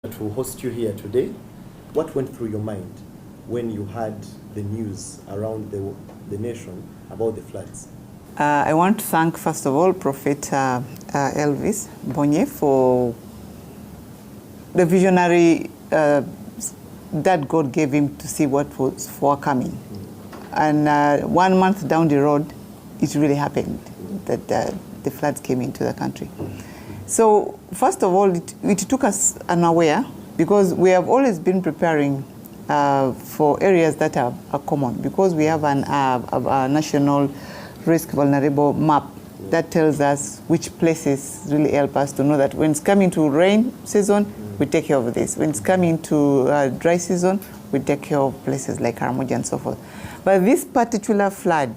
To host you here today. What went through your mind when you heard the news around the nation about the floods? I want to thank, first of all, Prophet Mbonye for the visionary that God gave him to see what was forthcoming. And 1 month down the road, it really happened that the floods came into the country. So first of all, it took us unaware, because we have always been preparing for areas that are common, because we have a national risk vulnerable map that tells us which places really help us to know that when it's coming to rain season, we take care of this. When it's coming to dry season, we take care of places like Karamoja and so forth. But this particular flood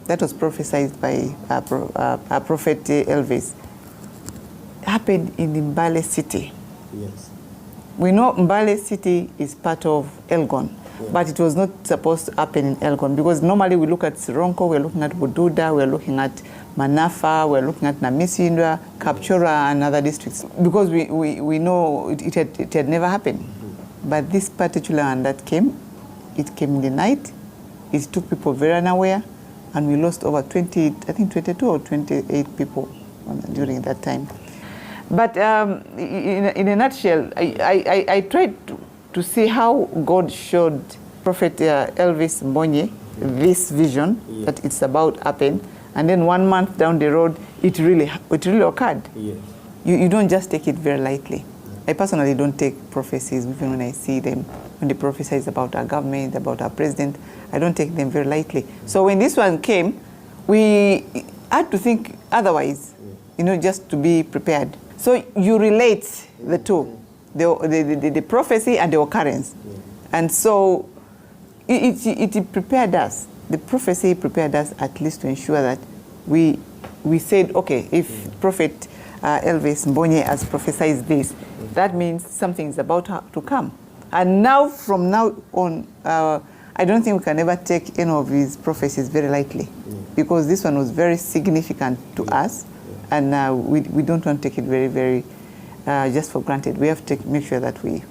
that was prophesied by Prophet Elvis happened in Mbale city. Yes. We know Mbale city is part of Elgon, but it was not supposed to happen in Elgon, because normally we look at Sironko, we're looking at Bududa, we're looking at Manafa, we're looking at Namisindwa, Kapchora, and other districts, because we know it had never happened. But this particular one that came, it came in the night, it took people very unaware, and we lost over 22 or 28 people during that time. But in a nutshell, I tried to see how God showed Prophet Elvis Mbonye this vision that it's about to happen, and then 1 month down the road, it really occurred. Yes. You don't just take it very lightly. I personally don't take prophecies, even when I see them, when the prophecy is about our government, about our president, I don't take them very lightly. So when this one came, we had to think otherwise, just to be prepared. So you relate the two, the prophecy and the occurrence. And so it prepared us. The prophecy prepared us at least to ensure that we said, okay, if Prophet Elvis Mbonye has prophesied this, that means something is about to come. And now, from now on, I don't think we can ever take any of his prophecies very lightly, because this one was very significant to us. And we don't want to take it very, very just for granted. We have to make sure that we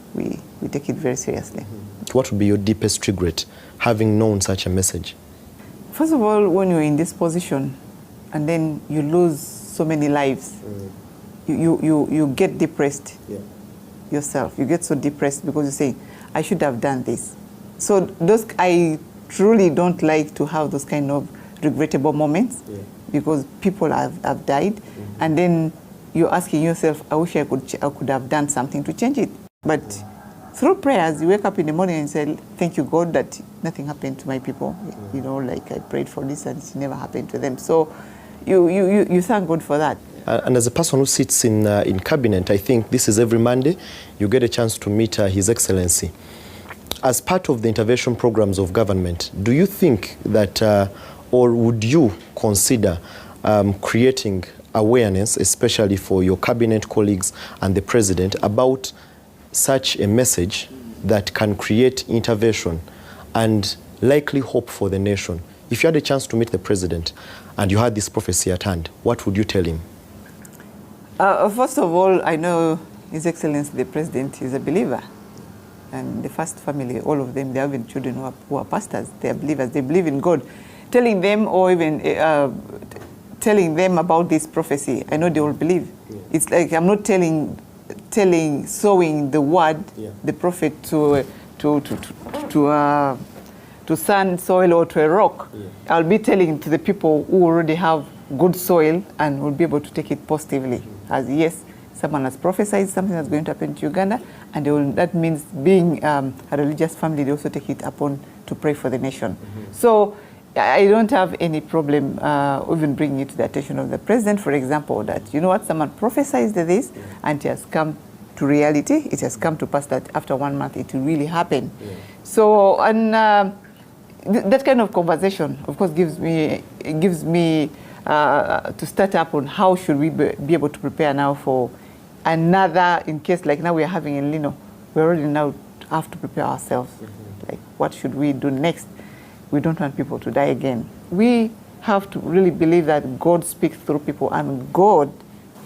take it very seriously. What would be your deepest regret, having known such a message? First of all, when you're in this position and then you lose so many lives, you get depressed yourself. You get so depressed because you say, I should have done this. So I truly don't like to have those kind of regrettable moments, because people have died, and then you're asking yourself, I wish I could have done something to change it. But through prayers, you wake up in the morning and say, thank you, God, that nothing happened to my people. Like I prayed for this and it never happened to them. So you thank God for that. And as a person who sits in cabinet, I think this is every Monday, you get a chance to meet His Excellency. As part of the intervention programs of government, do you think that or would you consider creating awareness, especially for your cabinet colleagues and the president, about such a message that can create intervention and likely hope for the nation? If you had a chance to meet the president and you had this prophecy at hand, what would you tell him? First of all, I know His Excellency the President is a believer. And the first family, all of them, they have children who are pastors. They are believers. They believe in God. Telling them, or even telling them about this prophecy, I know they will believe. It's like I'm not sowing the word, the prophet to sand, soil, or to a rock. I'll be telling to the people who already have good soil and will be able to take it positively. As yes, someone has prophesied something that's going to happen to Uganda, and that means being a religious family, they also take it upon to pray for the nation. So I don't have any problem even bringing it to the attention of the president, for example, that, someone prophesied this, and it has come to reality. It has come to pass that after 1 month, it will really happen. So, and that kind of conversation, of course, gives me to start up on how should we be able to prepare now for another, in case like now we are having El Nino, we already now have to prepare ourselves. Like, what should we do next? We don't want people to die again. We have to really believe that God speaks through people, and God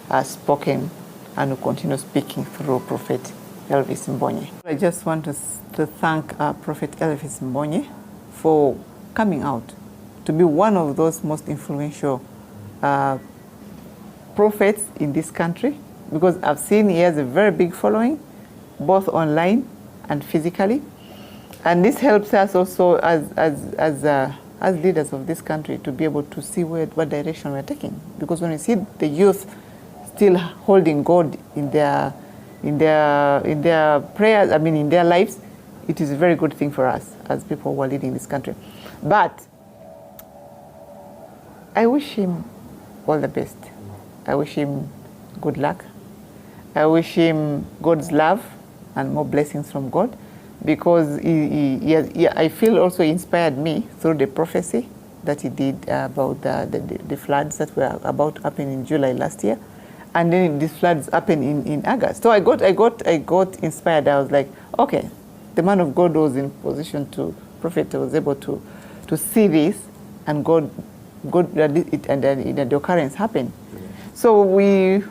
has spoken and will continue speaking through Prophet Elvis Mbonye. I just want to thank Prophet Elvis Mbonye for coming out to be one of those most influential prophets in this country, because I've seen he has a very big following, both online and physically. And this helps us also as leaders of this country to be able to see what direction we're taking. Because when we see the youth still holding God in their prayers, I mean in their lives, it is a very good thing for us as people who are leading this country. But I wish him all the best. I wish him good luck. I wish him God's love and more blessings from God, because I feel also he inspired me through the prophecy that he did about the floods that were about to happen in July last year. And then these floods happened in August. So I got inspired. I was like, okay, the man of God was in position to, prophet was able to see this, and God did it, and then the occurrence happened. So we